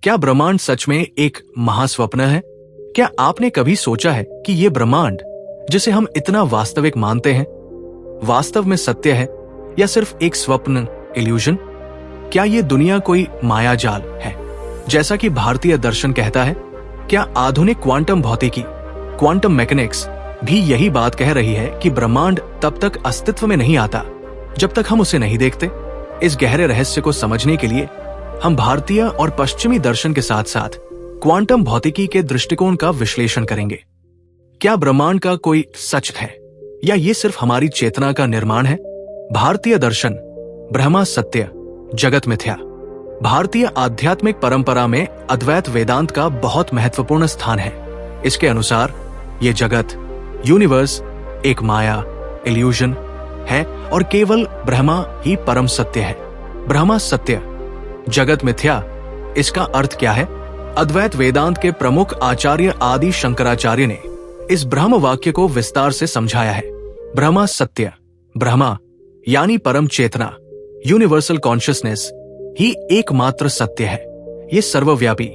क्या ब्रह्मांड सच में एक महास्वप्न है? क्या आपने कभी सोचा है कि ये ब्रह्मांड जिसे हम इतना वास्तविक मानते हैं, वास्तव में सत्य है या सिर्फ एक स्वप्न, इल्यूजन? क्या ये दुनिया कोई मायाजाल है, जैसा कि भारतीय दर्शन कहता है? क्या आधुनिक क्वांटम भौतिकी, क्वांटम मैकेनिक्स भी यही बात कह रही है कि ब्रह्मांड तब तक अस्तित्व में नहीं आता जब तक हम उसे नहीं देखते? इस गहरे रहस्य को समझने के लिए हम भारतीय और पश्चिमी दर्शन के साथ साथ क्वांटम भौतिकी के दृष्टिकोण का विश्लेषण करेंगे। क्या ब्रह्मांड का कोई सच है या ये सिर्फ हमारी चेतना का निर्माण है? भारतीय दर्शन, ब्रह्मा सत्य, जगत मिथ्या। भारतीय आध्यात्मिक परंपरा में अद्वैत वेदांत का बहुत महत्वपूर्ण स्थान है। इसके अनुसार ये जगत, यूनिवर्स एक माया, इल्यूजन है और केवल ब्रह्मा ही परम सत्य है। ब्रह्मा सत्य, जगत मिथ्या, इसका अर्थ क्या है? अद्वैत वेदांत के प्रमुख आचार्य आदि शंकराचार्य ने इस ब्रह्म वाक्य को विस्तार से समझाया है। ब्रह्मा सत्य, ब्रह्मा यानी परम चेतना, यूनिवर्सल कॉन्शियसनेस ही एकमात्र सत्य है। ये सर्वव्यापी,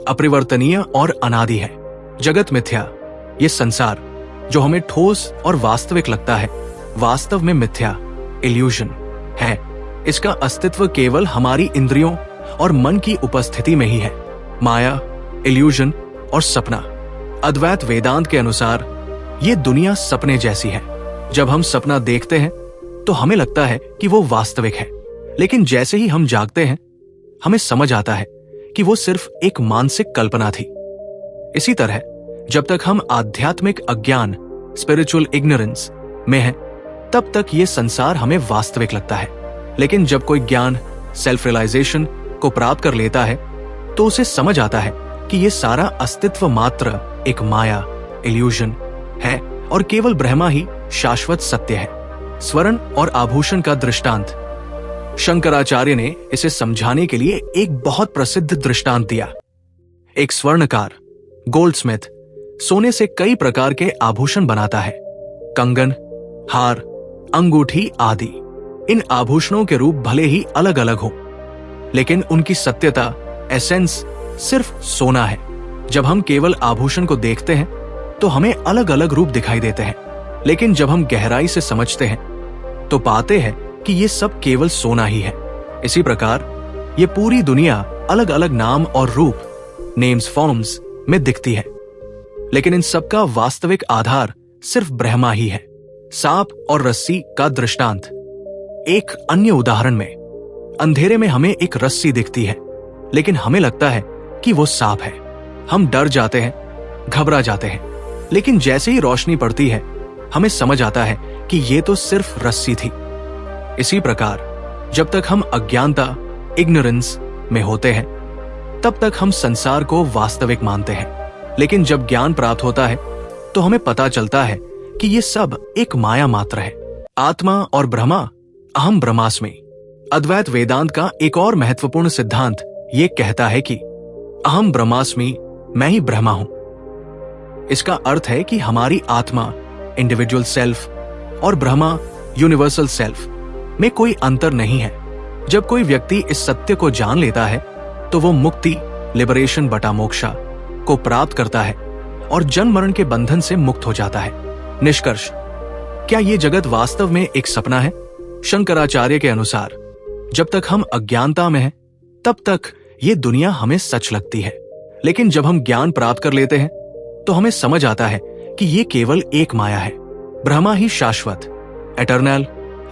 अपरिवर्तनीय और अनादि है। जगत मिथ्या, ये संसार जो हमें ठोस और वास्तविक लगता है, वास्तव में मिथ्या, इल्यूजन है। इसका अस्तित्व केवल हमारी इंद्रियों और मन की उपस्थिति में ही है। माया, इल्यूजन और सपना। अद्वैत वेदांत के अनुसार ये दुनिया सपने जैसी है। जब हम सपना देखते हैं तो हमें लगता है कि वो वास्तविक है, लेकिन जैसे ही हम जागते हैं हमें समझ आता है कि वो सिर्फ एक मानसिक कल्पना थी। इसी तरह जब तक हम आध्यात्मिक अज्ञान, स्पिरिचुअल इग्नोरेंस में हैं, तब तक ये संसार हमें वास्तविक लगता है। लेकिन जब कोई ज्ञान, सेल्फ रियलाइजेशन को प्राप्त कर लेता है तो उसे समझ आता है कि ये सारा अस्तित्व मात्र एक माया, इल्यूजन है और केवल ब्रह्मा ही शाश्वत सत्य है। स्वर्ण और आभूषण का दृष्टांत। शंकराचार्य ने इसे समझाने के लिए एक बहुत प्रसिद्ध दृष्टांत दिया। एक स्वर्णकार, गोल्डस्मिथ, सोने से कई प्रकार के आभूषण बनाता है। कंगन, हार, अंगूठी आदि। इन आभूषणों के रूप भले ही अलग अलग हो, लेकिन उनकी सत्यता, एसेंस सिर्फ सोना है। जब हम केवल आभूषण को देखते हैं तो हमें अलग अलग रूप दिखाई देते हैं, लेकिन जब हम गहराई से समझते हैं तो पाते हैं कि ये सब केवल सोना ही है। इसी प्रकार ये पूरी दुनिया अलग अलग नाम और रूप, नेम्स, फॉर्म्स में दिखती है, लेकिन इन सब का वास्तविक आधार सिर्फ ब्रह्मा ही है। सांप और रस्सी का दृष्टांत। एक अन्य उदाहरण में अंधेरे में हमें एक रस्सी दिखती है, लेकिन हमें लगता है कि वो सांप है। हम डर जाते हैं, घबरा जाते हैं, लेकिन जैसे ही रोशनी पड़ती है हमें समझ आता है कि ये तो सिर्फ रस्सी थी। इसी प्रकार जब तक हम अज्ञानता, इग्नोरेंस में होते हैं तब तक हम संसार को वास्तविक मानते हैं, लेकिन जब ज्ञान प्राप्त होता है तो हमें पता चलता है कि ये सब एक माया मात्र है। आत्मा और ब्रह्मा, अहम ब्रह्मास्मि। अद्वैत वेदांत का एक और महत्वपूर्ण सिद्धांत ये कहता है कि अहम ब्रह्मास्मि, मैं ही ब्रह्मा हूं। इसका अर्थ है कि हमारी आत्मा, इंडिविजुअल सेल्फ, और ब्रह्मा, यूनिवर्सल सेल्फ में कोई अंतर नहीं है। जब कोई व्यक्ति इस सत्य को जान लेता है तो वो मुक्ति, लिबरेशन बटा मोक्षा को प्राप्त करता है और जन्म मरण के बंधन से मुक्त हो जाता है। निष्कर्ष, क्या ये जगत वास्तव में एक सपना है? शंकराचार्य के अनुसार जब तक हम अज्ञानता में हैं तब तक ये दुनिया हमें सच लगती है, लेकिन जब हम ज्ञान प्राप्त कर लेते हैं तो हमें समझ आता है कि ये केवल एक माया है। ब्रह्मा ही शाश्वत, एटर्नल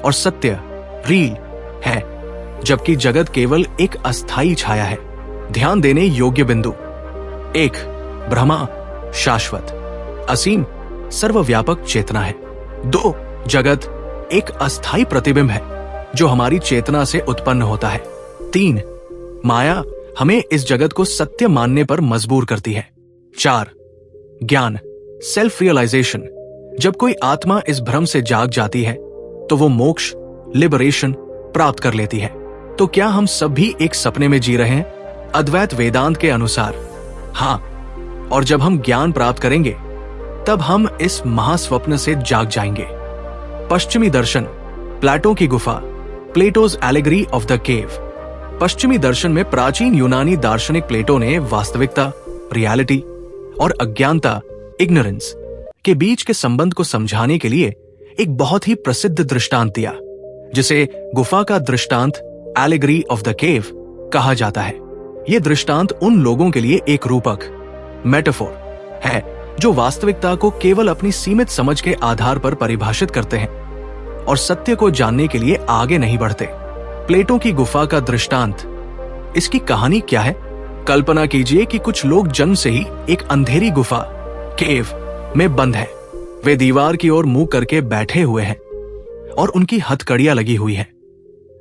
और सत्य, रियल है, जबकि जगत केवल एक अस्थायी छाया है। ध्यान देने योग्य बिंदु। 1. ब्रह्मा शाश्वत, असीम, सर्वव्यापक चेतना है। 2. जगत एक अस्थायी प्रतिबिंब है जो हमारी चेतना से उत्पन्न होता है। 3. माया हमें इस जगत को सत्य मानने पर मजबूर करती है। 4. ज्ञान, सेल्फ रियलाइजेशन। जब कोई आत्मा इस भ्रम से जाग जाती है तो वो मोक्ष, लिबरेशन प्राप्त कर लेती है। तो क्या हम सब भी एक सपने में जी रहे हैं? अद्वैत वेदांत के अनुसार हाँ, और जब हम ज्ञान प्राप्त करेंगे तब हम इस महास्वप्न से जाग जाएंगे। पश्चिमी दर्शन, प्लेटो की गुफा, Plato's allegory of the cave. पश्चिमी दर्शन में प्राचीन यूनानी दार्शनिक प्लेटो ने वास्तविकता, रियलिटी और अज्ञानता, इग्नोरेंस के बीच के संबंध को समझाने के लिए एक बहुत ही प्रसिद्ध दृष्टांत दिया, जिसे गुफा का दृष्टांत, एलेगरी ऑफ द केव कहा जाता है। यह दृष्टांत उन लोगों के लिए एक रूपक, मेटाफोर है जो वास्तविकता को केवल अपनी सीमित समझ के आधार पर परिभाषित करते हैं और सत्य को जानने के लिए आगे नहीं बढ़ते। प्लेटो की गुफा का दृष्टांत, इसकी कहानी क्या है? कल्पना कीजिए कि कुछ लोग जन्म से ही एक अंधेरी गुफा, केव में बंद हैं। वे दीवार की ओर मुंह करके बैठे हुए हैं और उनकी हथकड़ियां लगी हुई है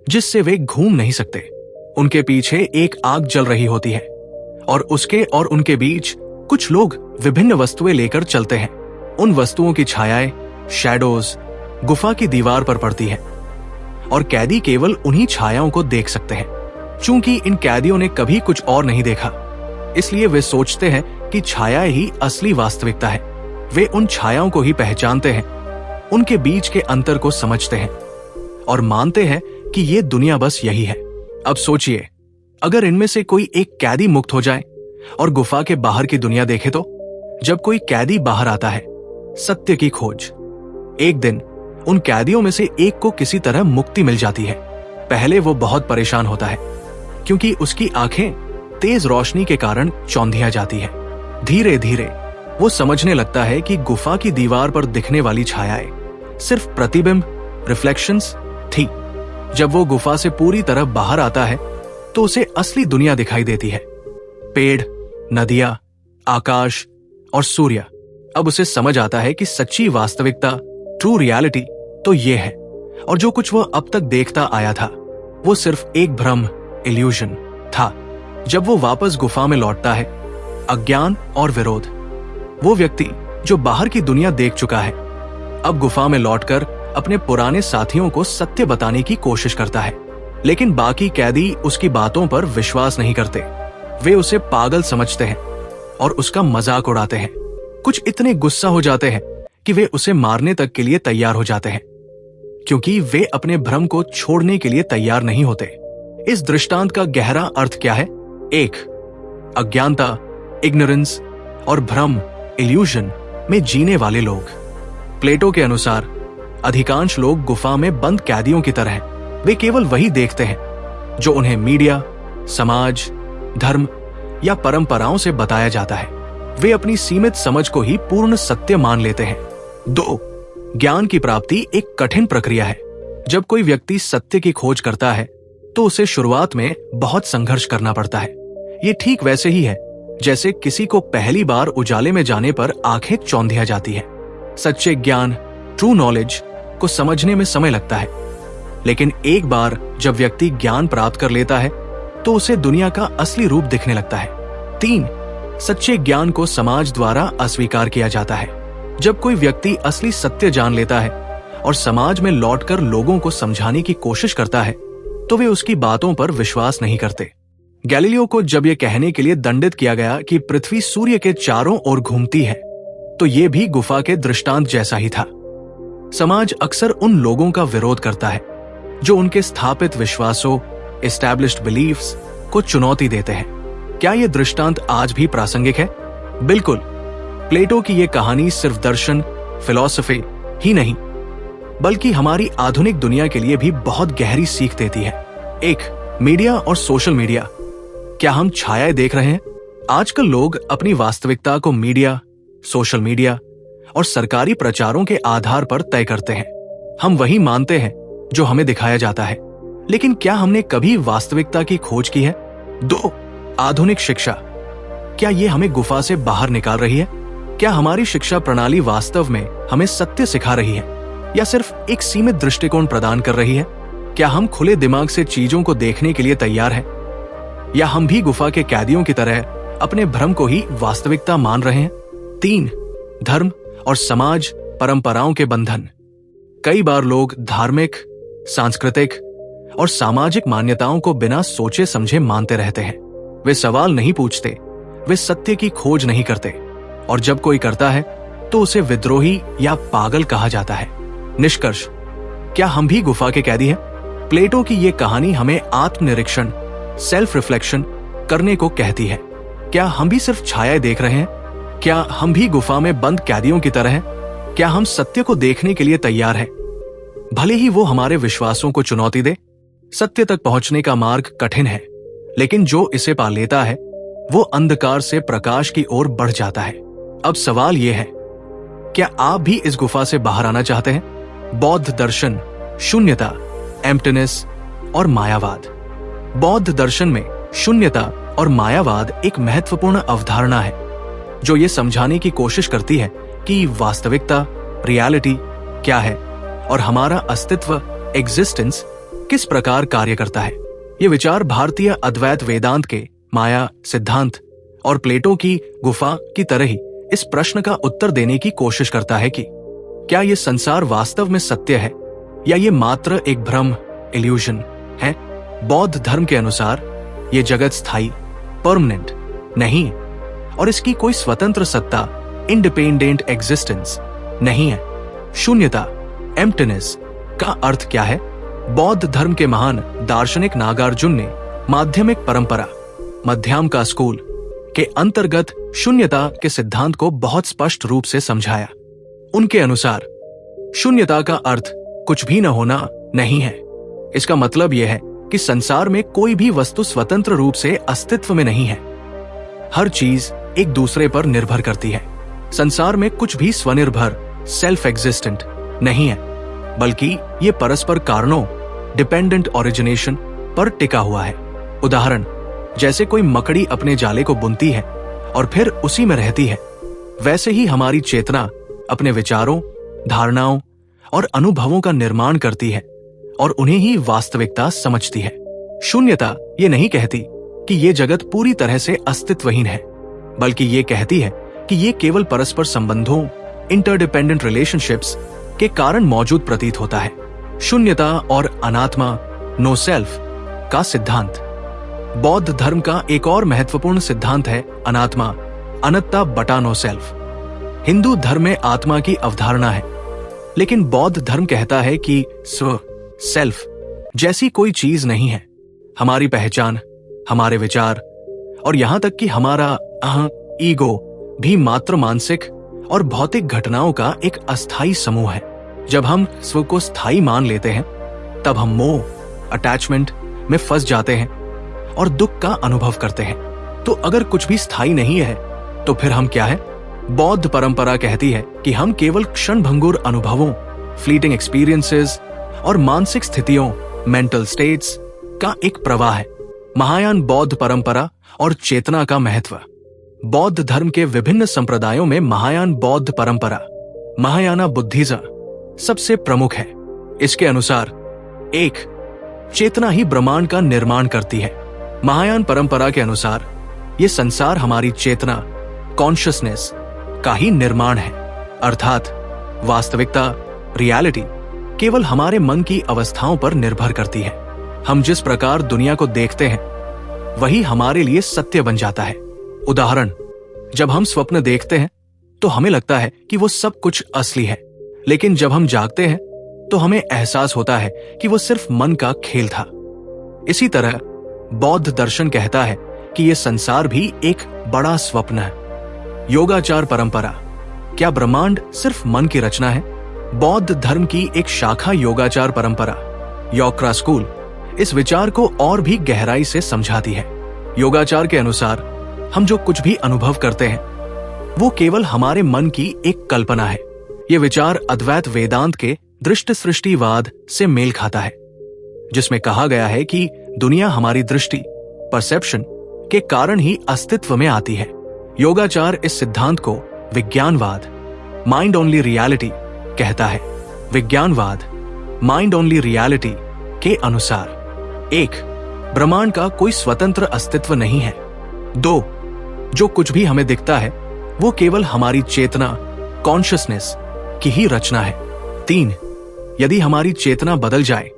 जिससे वे घूम नहीं सकते। उनके पीछे एक आग जल रही होती है और उसके और उनके बीच कुछ लोग विभिन्न वस्तुएं लेकर चलते हैं। उन वस्तुओं की छायाएं, शैडोज गुफा की दीवार पर पड़ती है और कैदी केवल उन्हीं छायाओं को देख सकते हैं। चूंकि इन कैदियों ने कभी कुछ और नहीं देखा, इसलिए वे सोचते हैं कि छायाएं ही असली वास्तविकता है। वे उन छायाओं को ही पहचानते हैं, उनके बीच के अंतर को समझते हैं और मानते हैं कि ये दुनिया बस यही है। अब सोचिए, अगर इनमें से कोई एक कैदी मुक्त हो जाए और गुफा के बाहर की दुनिया देखे तो? जब कोई कैदी बाहर आता है, सत्य की खोज। एक दिन उन कैदियों में से एक को किसी तरह मुक्ति मिल जाती है। पहले वो बहुत परेशान होता है क्योंकि उसकी आंखें तेज रोशनी के कारण चौंधिया जाती है। धीरे धीरे वो समझने लगता है कि गुफा की दीवार पर दिखने वाली छायाएं सिर्फ प्रतिबिंब, रिफ्लेक्शंस थी। जब वो गुफा से पूरी तरह बाहर आता है तो उसे असली दुनिया दिखाई देती है। पेड़, नदियां, आकाश और सूर्य। अब उसे समझ आता है कि सच्ची वास्तविकता, ट्रू रियलिटी तो ये है, और जो कुछ वह अब तक देखता आया था वो सिर्फ एक भ्रम, इल्यूजन था। जब वो वापस गुफा में लौटता है, अज्ञान और विरोध, वो व्यक्ति जो बाहर की दुनिया देख चुका है, अब गुफा में लौटकर अपने पुराने साथियों को सत्य बताने की कोशिश करता है। लेकिन बाकी कैदी उसकी बातों पर विश्वास नहीं करते। वे उसे पागल समझते हैं और उसका मजाक उड़ाते हैं। कुछ इतने गुस्सा हो जाते हैं कि वे उसे मारने तक के लिए तैयार हो जाते हैं, क्योंकि वे अपने भ्रम को छोड़ने के लिए तैयार नहीं होते। इस दृष्टांत का गहरा अर्थ क्या है? एक, अज्ञानता, इग्नोरेंस और भ्रम, इल्यूजन में जीने वाले लोग। प्लेटो के अनुसार अधिकांश लोग गुफा में बंद कैदियों की तरह हैं। वे केवल वही देखते हैं जो उन्हें मीडिया, समाज, धर्म या परंपराओं से बताया जाता है। वे अपनी सीमित समझ को ही पूर्ण सत्य मान लेते हैं। 2, ज्ञान की प्राप्ति एक कठिन प्रक्रिया है। जब कोई व्यक्ति सत्य की खोज करता है तो उसे शुरुआत में बहुत संघर्ष करना पड़ता है। ये ठीक वैसे ही है जैसे किसी को पहली बार उजाले में जाने पर आंखें चौंधिया जाती है। सच्चे ज्ञान, ट्रू नॉलेज को समझने में समय लगता है, लेकिन एक बार जब व्यक्ति ज्ञान प्राप्त कर लेता है तो उसे दुनिया का असली रूप दिखने लगता है। 3, सच्चे ज्ञान को समाज द्वारा अस्वीकार किया जाता है। जब कोई व्यक्ति असली सत्य जान लेता है और समाज में लौटकर लोगों को समझाने की कोशिश करता है तो वे उसकी बातों पर विश्वास नहीं करते। गैलीलियो को जब यह कहने के लिए दंडित किया गया कि पृथ्वी सूर्य के चारों ओर घूमती है, तो यह भी गुफा के दृष्टांत जैसा ही था। समाज अक्सर उन लोगों का विरोध करता है जो उनके स्थापित विश्वासों, एस्टैब्लिश्ड बिलीफ्स को चुनौती देते हैं। क्या यह दृष्टांत आज भी प्रासंगिक है? बिल्कुल। प्लेटो की यह कहानी सिर्फ दर्शन, फिलॉसफी ही नहीं, बल्कि हमारी आधुनिक दुनिया के लिए भी बहुत गहरी सीख देती है। 1, मीडिया और सोशल मीडिया। क्या हम छायाएं देख रहे हैं? आजकल लोग अपनी वास्तविकता को मीडिया, सोशल मीडिया और सरकारी प्रचारों के आधार पर तय करते हैं। हम वही मानते हैं जो हमें दिखाया जाता है, लेकिन क्या हमने कभी वास्तविकता की खोज की है? 2, आधुनिक शिक्षा। क्या ये हमें गुफा से बाहर निकाल रही है? क्या हमारी शिक्षा प्रणाली वास्तव में हमें सत्य सिखा रही है या सिर्फ एक सीमित दृष्टिकोण प्रदान कर रही है? क्या हम खुले दिमाग से चीजों को देखने के लिए तैयार हैं, या हम भी गुफा के कैदियों की तरह अपने भ्रम को ही वास्तविकता मान रहे हैं? 3, धर्म और समाज परंपराओं के बंधन। कई बार लोग धार्मिक, सांस्कृतिक और सामाजिक मान्यताओं को बिना सोचे समझे मानते रहते हैं। वे सवाल नहीं पूछते, वे सत्य की खोज नहीं करते, और जब कोई करता है तो उसे विद्रोही या पागल कहा जाता है। निष्कर्ष, क्या हम भी गुफा के कैदी हैं? प्लेटो की ये कहानी हमें आत्मनिरीक्षण, सेल्फ रिफ्लेक्शन करने को कहती है। क्या हम भी सिर्फ छायाएं देख रहे हैं? क्या हम भी गुफा में बंद कैदियों की तरह हैं? क्या हम सत्य को देखने के लिए तैयार हैं? भले ही वो हमारे विश्वासों को चुनौती दे। सत्य तक पहुंचने का मार्ग कठिन है, लेकिन जो इसे पा लेता है वो अंधकार से प्रकाश की ओर बढ़ जाता है। अब सवाल यह है, क्या आप भी इस गुफा से बाहर आना चाहते हैं? बौद्ध दर्शन शून्यता, एम्प्टीनेस और मायावाद। बौद्ध दर्शन में शून्यता और मायावाद एक महत्वपूर्ण अवधारणा है जो ये समझाने की कोशिश करती है कि वास्तविकता, रियलिटी क्या है और हमारा अस्तित्व, एग्जिस्टेंस किस प्रकार कार्य करता है। ये विचार भारतीय अद्वैत वेदांत के माया सिद्धांत और प्लेटो की गुफा की तरह ही इस प्रश्न का उत्तर देने की कोशिश करता है कि क्या ये संसार वास्तव में सत्य है या ये मात्र एक भ्रम, इल्यूजन है। बौद्ध धर्म के अनुसार ये जगत स्थायी, परमानेंट नहीं है और इसकी कोई स्वतंत्र सत्ता, इंडिपेंडेंट एग्जिस्टेंस नहीं है। शून्यता, एम्प्टीनेस का अर्थ क्या है? बौद्ध धर्म के महान दार्शनिक नागार्जुन ने माध्यमिक परंपरा, मध्यम का स्कूल के अंतर्गत शून्यता के सिद्धांत को बहुत स्पष्ट रूप से समझाया। उनके अनुसार शून्यता का अर्थ कुछ भी न होना नहीं है। इसका मतलब यह है कि संसार में कोई भी वस्तु स्वतंत्र रूप से अस्तित्व में नहीं है। हर चीज एक दूसरे पर निर्भर करती है। संसार में कुछ भी स्वनिर्भर, सेल्फ एग्जिस्टेंट नहीं है, बल्कि ये परस्पर कारणों, डिपेंडेंट ओरिजिनेशन पर टिका हुआ है। उदाहरण, जैसे कोई मकड़ी अपने जाले को बुनती है और फिर उसी में रहती है, वैसे ही हमारी चेतना अपने विचारों, धारणाओं और अनुभवों का निर्माण करती है और उन्हें ही वास्तविकता समझती है। शून्यता ये नहीं कहती कि ये जगत पूरी तरह से अस्तित्वहीन है, बल्कि ये कहती है कि ये केवल परस्पर संबंधों, इंटरडिपेंडेंट रिलेशनशिप्स के कारण मौजूद प्रतीत होता है। शून्यता और अनात्मा, नो सेल्फ का सिद्धांत। बौद्ध धर्म का एक और महत्वपूर्ण सिद्धांत है अनात्मा, अनत्ता बटा नो सेल्फ। हिंदू धर्म में आत्मा की अवधारणा है, लेकिन बौद्ध धर्म कहता है कि स्व, सेल्फ जैसी कोई चीज नहीं है। हमारी पहचान, हमारे विचार और यहां तक कि हमारा अहं, ईगो भी मात्र मानसिक और भौतिक घटनाओं का एक अस्थायी समूह है। जब हम स्व को स्थायी मान लेते हैं, तब हम मोह, अटैचमेंट में फंस जाते हैं और दुख का अनुभव करते हैं। तो अगर कुछ भी स्थायी नहीं है, तो फिर हम क्या है? बौद्ध परंपरा कहती है कि हम केवल क्षणभंगुर अनुभवों, फ्लीटिंग एक्सपीरियंसेस और मानसिक स्थितियों, मेंटल स्टेट्स का एक प्रवाह है। महायान बौद्ध परंपरा और चेतना का महत्व। बौद्ध धर्म के विभिन्न संप्रदायों में महायान बौद्ध परंपरा, महायाना बुद्धिज्म सबसे प्रमुख है। इसके अनुसार एक चेतना ही ब्रह्मांड का निर्माण करती है। महायान परंपरा के अनुसार ये संसार हमारी चेतना, कॉन्शियसनेस का ही निर्माण है, अर्थात वास्तविकता, रियलिटी केवल हमारे मन की अवस्थाओं पर निर्भर करती है। हम जिस प्रकार दुनिया को देखते हैं, वही हमारे लिए सत्य बन जाता है। उदाहरण, जब हम स्वप्न देखते हैं तो हमें लगता है कि वो सब कुछ असली है, लेकिन जब हम जागते हैं तो हमें एहसास होता है कि वो सिर्फ मन का खेल था। इसी तरह बौद्ध दर्शन कहता है कि ये संसार भी एक बड़ा स्वप्न है। योगाचार परंपरा, क्या ब्रह्मांड सिर्फ मन की रचना है? बौद्ध धर्म की एक शाखा योगाचार परंपरा, योक्रा स्कूल, इस विचार को और भी गहराई से समझाती है। योगाचार के अनुसार हम जो कुछ भी अनुभव करते हैं, वो केवल हमारे मन की एक कल्पना है। ये विचार अद्वैत वेदांत के दृष्टि सृष्टिवाद से मेल खाता है, जिसमें कहा गया है कि दुनिया हमारी दृष्टि, परसेप्शन के कारण ही अस्तित्व में आती है। योगाचार इस सिद्धांत को विज्ञानवाद, माइंड ओनली रियलिटी कहता है। विज्ञानवाद, माइंड ओनली रियलिटी के अनुसार, एक, ब्रह्मांड का कोई स्वतंत्र अस्तित्व नहीं है। दो, जो कुछ भी हमें दिखता है वो केवल हमारी चेतना, कॉन्शियसनेस की ही रचना है। तीन, यदि हमारी चेतना बदल जाए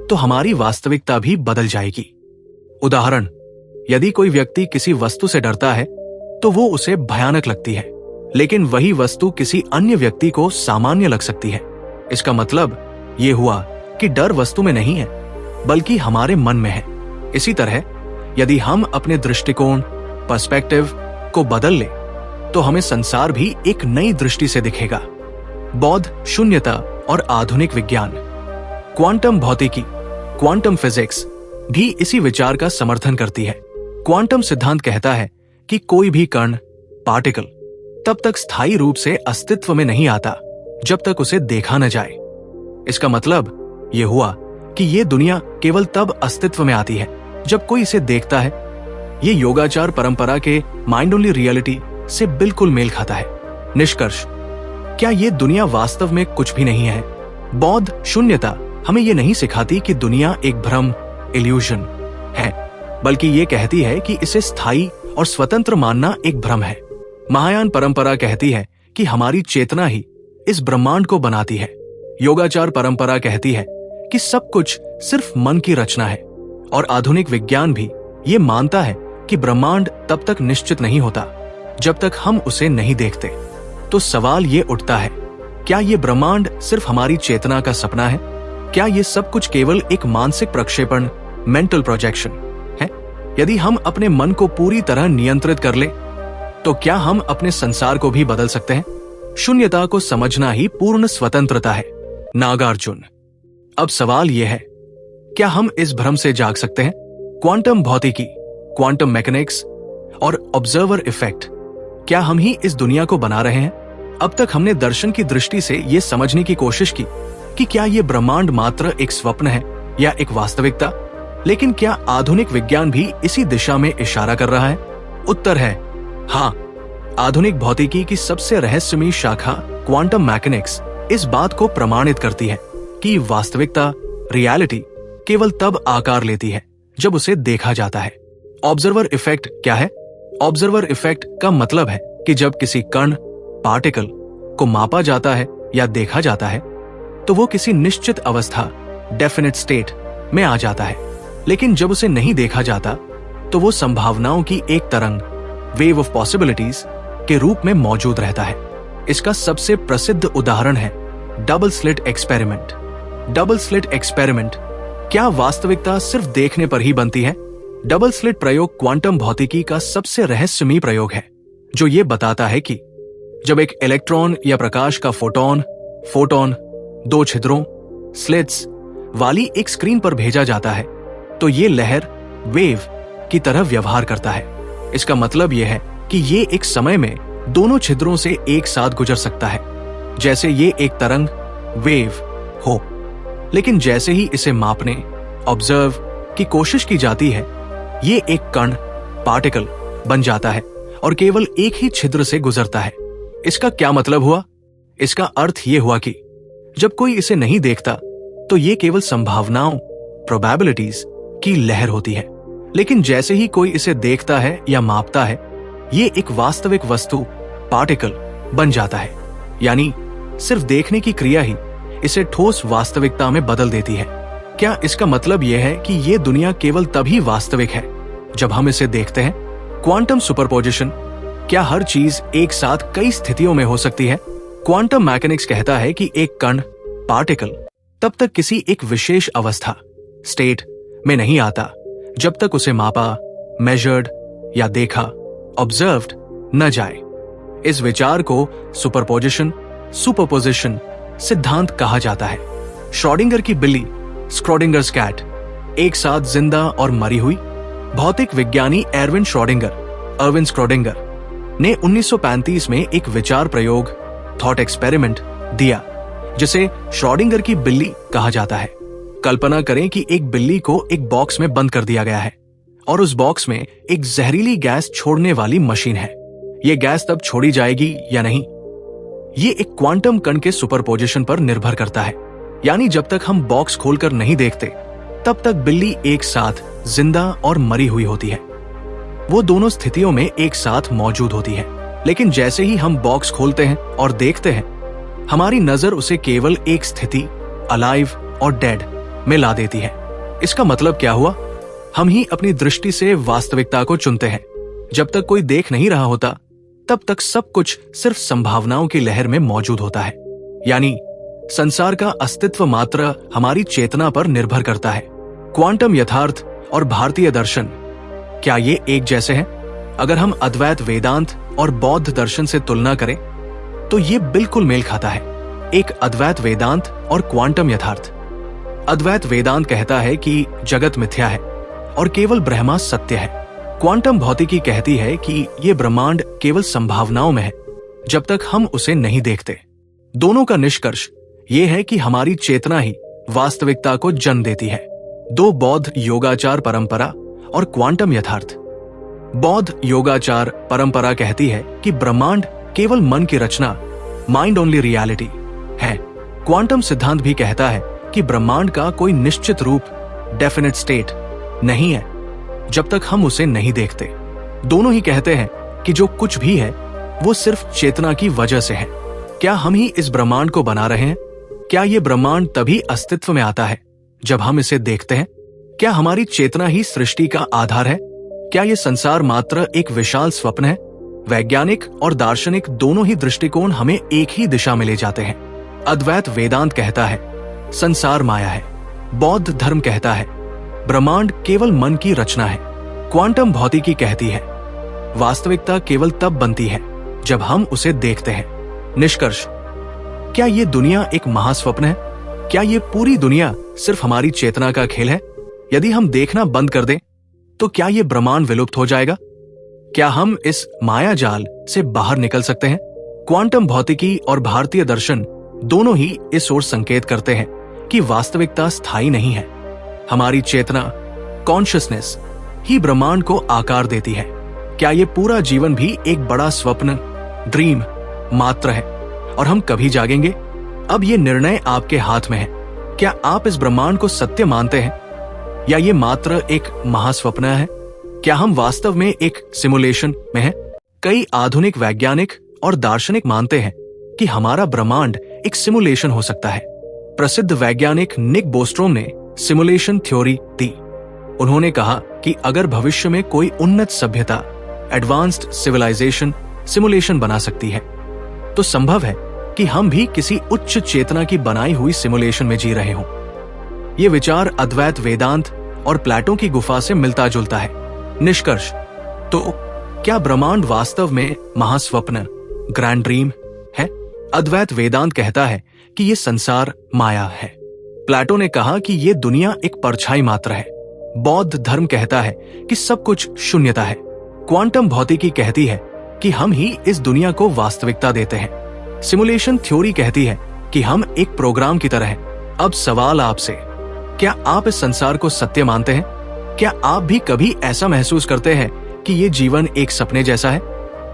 तो हमारी वास्तविकता भी बदल जाएगी। उदाहरण, यदि कोई व्यक्ति किसी वस्तु से डरता है तो वो उसे भयानक लगती है, लेकिन वही वस्तु किसी अन्य व्यक्ति को सामान्य लग सकती है। इसका मतलब ये हुआ कि डर वस्तु में नहीं है, बल्कि हमारे मन में है। इसी तरह यदि हम अपने दृष्टिकोण, पर्सपेक्टिव को बदल ले तो हमें संसार भी एक नई दृष्टि से दिखेगा। बौद्ध शून्यता और आधुनिक विज्ञान, क्वांटम भौतिकी, क्वांटम फिजिक्स भी इसी विचार का समर्थन करती है। क्वांटम सिद्धांत कहता है कि कोई भी कण, पार्टिकल तब तक स्थायी रूप से अस्तित्व में नहीं आता जब तक उसे देखा न जाए। इसका मतलब यह हुआ कि यह दुनिया केवल तब अस्तित्व में आती है जब कोई इसे देखता है। यह योगाचार परंपरा के माइंड ओनली रियलिटी से बिल्कुल मेल खाता है। निष्कर्ष, क्या यह दुनिया वास्तव में कुछ भी नहीं है? बौद्ध शून्यता हमें यह नहीं सिखाती कि दुनिया एक भ्रम, इल्यूजन है, बल्कि यह कहती है कि इसे स्थायी और स्वतंत्र मानना एक भ्रम है। महायान परंपरा कहती है कि हमारी चेतना ही इस ब्रह्मांड को बनाती है। योगाचार परंपरा कहती है कि सब कुछ सिर्फ मन की रचना है, और आधुनिक विज्ञान भी ये मानता है कि ब्रह्मांड तब तक निश्चित नहीं होता जब तक हम उसे नहीं देखते। तो सवाल ये उठता है, क्या ये ब्रह्मांड सिर्फ हमारी चेतना का सपना है? क्या ये सब कुछ केवल एक मानसिक प्रक्षेपण, मेंटल प्रोजेक्शन है? यदि हम अपने मन को पूरी तरह नियंत्रित कर ले तो क्या हम अपने संसार को भी बदल सकते हैं? शून्यता को समझना ही पूर्ण स्वतंत्रता है। नागार्जुन, अब सवाल यह है, क्या हम इस भ्रम से जाग सकते हैं? क्वांटम भौतिकी, क्वांटम मैकेनिक्स और ऑब्जर्वर इफेक्ट, क्या हम ही इस दुनिया को बना रहे हैं? अब तक हमने दर्शन की दृष्टि से यह समझने की कोशिश की कि क्या यह ब्रह्मांड मात्र एक स्वप्न है या एक वास्तविकता, लेकिन क्या आधुनिक विज्ञान भी इसी दिशा में इशारा कर रहा है? उत्तर है हाँ। आधुनिक भौतिकी की सबसे रहस्यमयी शाखा क्वांटम मैकेनिक्स इस बात को प्रमाणित करती है कि वास्तविकता, रियलिटी केवल तब आकार लेती है जब उसे देखा जाता है। ऑब्जर्वर इफेक्ट क्या है? ऑब्जर्वर इफेक्ट का मतलब है कि जब किसी कण, पार्टिकल को मापा जाता है या देखा जाता है तो वो किसी निश्चित अवस्था, डेफिनेट स्टेट में आ जाता है, लेकिन जब उसे नहीं देखा जाता तो वो संभावनाओं की एक तरंग, वेव ऑफ पॉसिबिलिटीज के रूप में मौजूद रहता है। इसका सबसे प्रसिद्ध उदाहरण है double slit experiment. Double slit experiment, क्या वास्तविकता सिर्फ देखने पर ही बनती है? डबल स्लिट प्रयोग क्वांटम भौतिकी का सबसे रहस्यमयी प्रयोग है, जो ये बताता है कि जब एक इलेक्ट्रॉन या प्रकाश का फोटोन दो छिद्रों, स्लिट्स वाली एक स्क्रीन पर भेजा जाता है तो ये लहर, वेव की तरह व्यवहार करता है। इसका मतलब यह है कि ये एक समय में दोनों छिद्रों से एक साथ गुजर सकता है, जैसे ये एक तरंग, वेव हो। लेकिन जैसे ही इसे मापने, ऑब्जर्व की कोशिश की जाती है, ये एक कण, पार्टिकल बन जाता है और केवल एक ही छिद्र से गुजरता है। इसका क्या मतलब हुआ? इसका अर्थ ये हुआ कि जब कोई इसे नहीं देखता तो ये केवल संभावनाओं, प्रोबेबिलिटीज की लहर होती है, लेकिन जैसे ही कोई इसे देखता है या मापता है, ये एक वास्तविक वस्तु, पार्टिकल बन जाता है। यानी सिर्फ देखने की क्रिया ही इसे ठोस वास्तविकता में बदल देती है। क्या इसका मतलब यह है कि ये दुनिया केवल तभी वास्तविक है जब हम इसे देखते हैं? क्वांटम सुपरपोजिशन, क्या हर चीज एक साथ कई स्थितियों में हो सकती है? क्वांटम मैकेनिक्स कहता है कि एक कण, पार्टिकल तब तक किसी एक विशेष अवस्था, स्टेट में नहीं आता जब तक उसे मापा, मेजर्ड या देखा, ऑब्जर्व्ड न जाए। इस विचार को सुपरपोजिशन सिद्धांत कहा जाता है। श्रोडिंगर की बिल्ली, स्क्रोडिंगर्स कैट, एक साथ जिंदा और मरी हुई। भौतिक विज्ञानी एरविन श्रोडिंगर ने 1935 में एक विचार प्रयोग, थॉट एक्सपेरिमेंट दिया, जिसे श्रोडिंगर की बिल्ली कहा जाता है। कल्पना करें कि एक बिल्ली को एक बॉक्स में बंद कर दिया गया है और उस बॉक्स में एक जहरीली गैस छोड़ने वाली मशीन है। यह गैस तब छोड़ी जाएगी या नहीं, ये एक क्वांटम कण के सुपरपोजिशन पर निर्भर करता है। यानी जब तक हम बॉक्स खोलकर नहीं देखते, तब तक बिल्ली एक साथ जिंदा और मरी हुई होती है। वो दोनों स्थितियों में एक साथ मौजूद होती है, लेकिन जैसे ही हम बॉक्स खोलते हैं और देखते हैं, हमारी नजर उसे केवल एक स्थिति, अलाइव और डेड में ला देती है। इसका मतलब क्या हुआ? हम ही अपनी दृष्टि से वास्तविकता को चुनते हैं। जब तक कोई देख नहीं रहा होता, तब तक सब कुछ सिर्फ संभावनाओं की लहर में मौजूद होता है। यानी संसार का अस्तित्व मात्र हमारी चेतना पर निर्भर करता है। क्वांटम यथार्थ और भारतीय दर्शन क्या ये एक जैसे हैं? अगर हम अद्वैत वेदांत और बौद्ध दर्शन से तुलना करें तो ये बिल्कुल मेल खाता है। एक अद्वैत वेदांत और क्वांटम यथार्थ। अद्वैत वेदांत कहता है कि जगत मिथ्या है और केवल ब्रह्मा सत्य है। क्वांटम भौतिकी कहती है कि ये ब्रह्मांड केवल संभावनाओं में है जब तक हम उसे नहीं देखते। दोनों का निष्कर्ष ये है कि हमारी चेतना ही वास्तविकता को जन्म देती है। दो बौद्ध योगाचार परंपरा और क्वांटम यथार्थ। बौद्ध योगाचार परंपरा कहती है कि ब्रह्मांड केवल मन की रचना, माइंड ओनली रियलिटी है। क्वांटम सिद्धांत भी कहता है कि ब्रह्मांड का कोई निश्चित रूप, डेफिनेट स्टेट नहीं है जब तक हम उसे नहीं देखते। दोनों ही कहते हैं कि जो कुछ भी है वो सिर्फ चेतना की वजह से है। क्या हम ही इस ब्रह्मांड को बना रहे हैं? क्या ये ब्रह्मांड तभी अस्तित्व में आता है जब हम इसे देखते हैं? क्या हमारी चेतना ही सृष्टि का आधार है? क्या ये संसार मात्र एक विशाल स्वप्न है? वैज्ञानिक और दार्शनिक दोनों ही दृष्टिकोण हमें एक ही दिशा में ले जाते हैं। अद्वैत वेदांत कहता है संसार माया है। बौद्ध धर्म कहता है ब्रह्मांड केवल मन की रचना है। क्वांटम भौतिकी कहती है वास्तविकता केवल तब बनती है जब हम उसे देखते हैं। निष्कर्ष, क्या ये दुनिया एक महास्वप्न है? क्या ये पूरी दुनिया सिर्फ हमारी चेतना का खेल है? यदि हम देखना बंद कर दें तो क्या ये ब्रह्मांड विलुप्त हो जाएगा? क्या हम इस माया जाल से बाहर निकल सकते हैं? क्वांटम भौतिकी और भारतीय दर्शन दोनों ही इस ओर संकेत करते हैं कि वास्तविकता स्थायी नहीं है। हमारी चेतना, कॉन्शियसनेस ही ब्रह्मांड को आकार देती है। क्या ये पूरा जीवन भी एक बड़ा स्वप्न, ड्रीम मात्र है और हम कभी जागेंगे? अब ये निर्णय आपके हाथ में है। क्या आप इस ब्रह्मांड को सत्य मानते हैं या ये मात्र एक महास्वप्न है? क्या हम वास्तव में एक सिमुलेशन में हैं? कई आधुनिक वैज्ञानिक और दार्शनिक मानते हैं कि हमारा ब्रह्मांड एक सिमुलेशन हो सकता है। प्रसिद्ध वैज्ञानिक निक बोस्ट्रोम ने सिमुलेशन थ्योरी दी। उन्होंने कहा कि अगर भविष्य में कोई उन्नत सभ्यता, एडवांस्ड सिविलाइजेशन सिमुलेशन बना सकती है तो संभव है कि हम भी किसी उच्च चेतना की बनाई हुई सिमुलेशन में जी रहे हों। ये विचार अद्वैत वेदांत और प्लेटो की गुफा से मिलता जुलता है। निष्कर्ष, तो क्या ब्रह्मांड वास्तव में महास्वप्न, ग्रैंड ड्रीम है? अद्वैत वेदांत कहता है कि ये संसार माया है। प्लेटो ने कहा कि ये दुनिया एक परछाई मात्र है। बौद्ध धर्म कहता है कि सब कुछ शून्यता है। क्वांटम भौतिकी कहती है कि हम ही इस दुनिया को वास्तविकता देते हैं। सिमुलेशन थ्योरी कहती है कि हम एक प्रोग्राम की तरह हैं। अब सवाल आपसे, क्या आप इस संसार को सत्य मानते हैं? क्या आप भी कभी ऐसा महसूस करते हैं कि ये जीवन एक सपने जैसा है?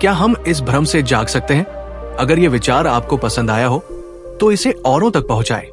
क्या हम इस भ्रम से जाग सकते हैं? अगर ये विचार आपको पसंद आया हो तो इसे औरों तक पहुंचाएं।